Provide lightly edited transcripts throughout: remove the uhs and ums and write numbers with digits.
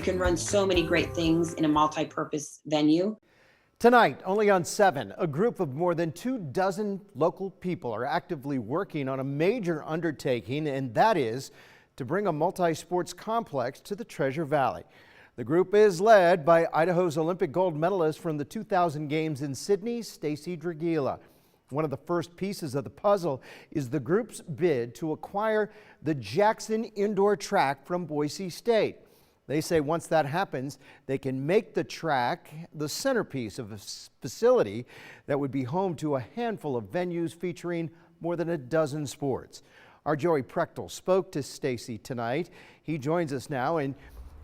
can run so many great things in a multi-purpose venue. Tonight, only on 7, a group of more than 24 local people are actively working on a major undertaking, and that is to bring a multi-sports complex to the Treasure Valley. The group is led by Idaho's Olympic gold medalist from the 2000 Games in Sydney, Stacy Dragila. One of the first pieces of the puzzle is the group's bid to acquire the Jackson indoor track from Boise State. They say once that happens, they can make the track the centerpiece of a facility that would be home to a handful of venues featuring more than a dozen sports. Our Joey Prechtel spoke to Stacy tonight. He joins us now. And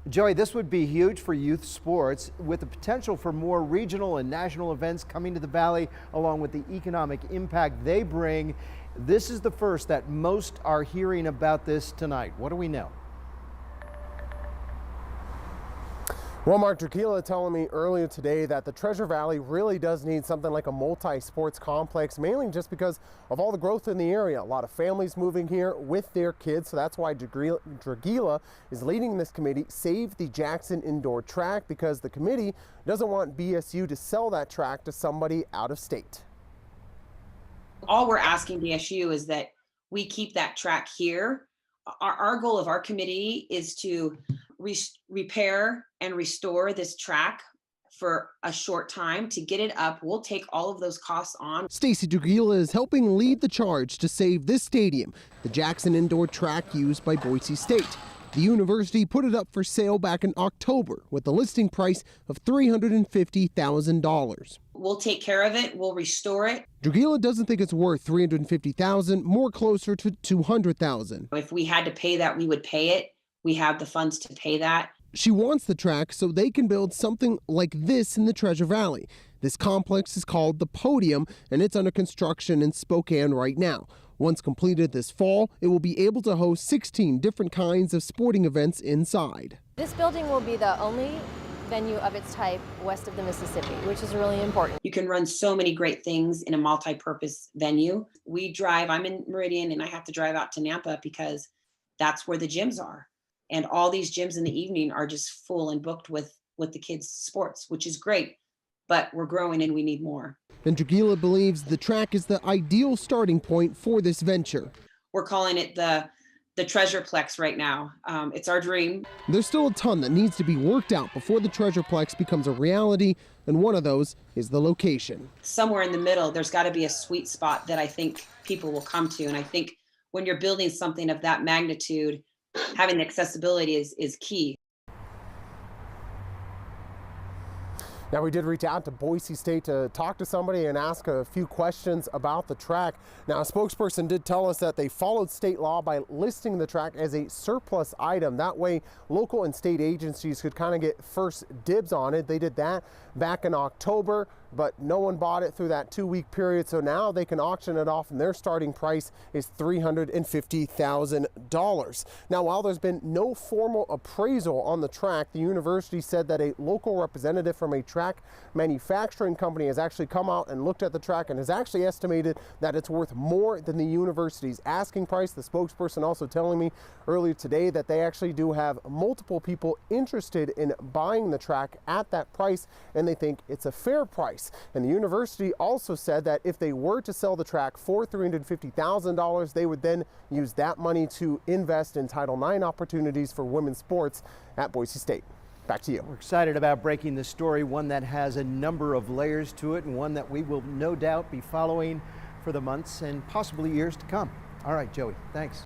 Joey, this would be huge for youth sports with the potential for more regional and national events coming to the Valley, along with the economic impact they bring. This is the first that most are hearing about this tonight. What do we know? Well, Mark, Dragila telling me earlier today that the Treasure Valley really does need something like a multi-sports complex, mainly just because of all the growth in the area. A lot of families moving here with their kids, so that's why Dragila is leading this committee, Save the Jackson Indoor Track, because the committee doesn't want BSU to sell that track to somebody out of state. All we're asking BSU is that we keep that track here. Our goal of our committee is to repair and restore this track for a short time to get it up. We'll take all of those costs on. Stacy Dragila is helping lead the charge to save this stadium, the Jackson indoor track used by Boise State. The university put it up for sale back in October with a listing price of $350,000. We'll take care of it. We'll restore it. Dragila doesn't think it's worth $350,000, more closer to $200,000. If we had to pay that, we would pay it. We have the funds to pay that. She wants the track so they can build something like this in the Treasure Valley. This complex is called the Podium, and it's under construction in Spokane right now. Once completed this fall, it will be able to host 16 different kinds of sporting events inside. This building will be the only venue of its type west of the Mississippi, which is really important. You can run so many great things in a multi-purpose venue. I'm in Meridian, and I have to drive out to Nampa because that's where the gyms are. And all these gyms in the evening are just full and booked with the kids' sports, which is great, but we're growing and we need more. And Dragila believes the track is the ideal starting point for this venture. We're calling it the Treasureplex right now. It's our dream. There's still a ton that needs to be worked out before the Treasureplex becomes a reality, and one of those is the location. Somewhere in the middle, there's got to be a sweet spot that I think people will come to. And I think when you're building something of that magnitude, having accessibility is key. Now, we did reach out to Boise State to talk to somebody and ask a few questions about the track. Now, a spokesperson did tell us that they followed state law by listing the track as a surplus item. That way, local and state agencies could kind of get first dibs on it. They did that back in October, but no one bought it through that 2-week period. So now they can auction it off, and their starting price is $350,000. Now, while there's been no formal appraisal on the track, the university said that a local representative from a track manufacturing company has actually come out and looked at the track and has actually estimated that it's worth more than the university's asking price. The spokesperson also telling me earlier today that they actually do have multiple people interested in buying the track at that price, and they think it's a fair price. And the university also said that if they were to sell the track for $350,000, they would then use that money to invest in Title IX opportunities for women's sports at Boise State. Back to you. We're excited about breaking this story, one that has a number of layers to it and one that we will no doubt be following for the months and possibly years to come. All right, Joey, thanks.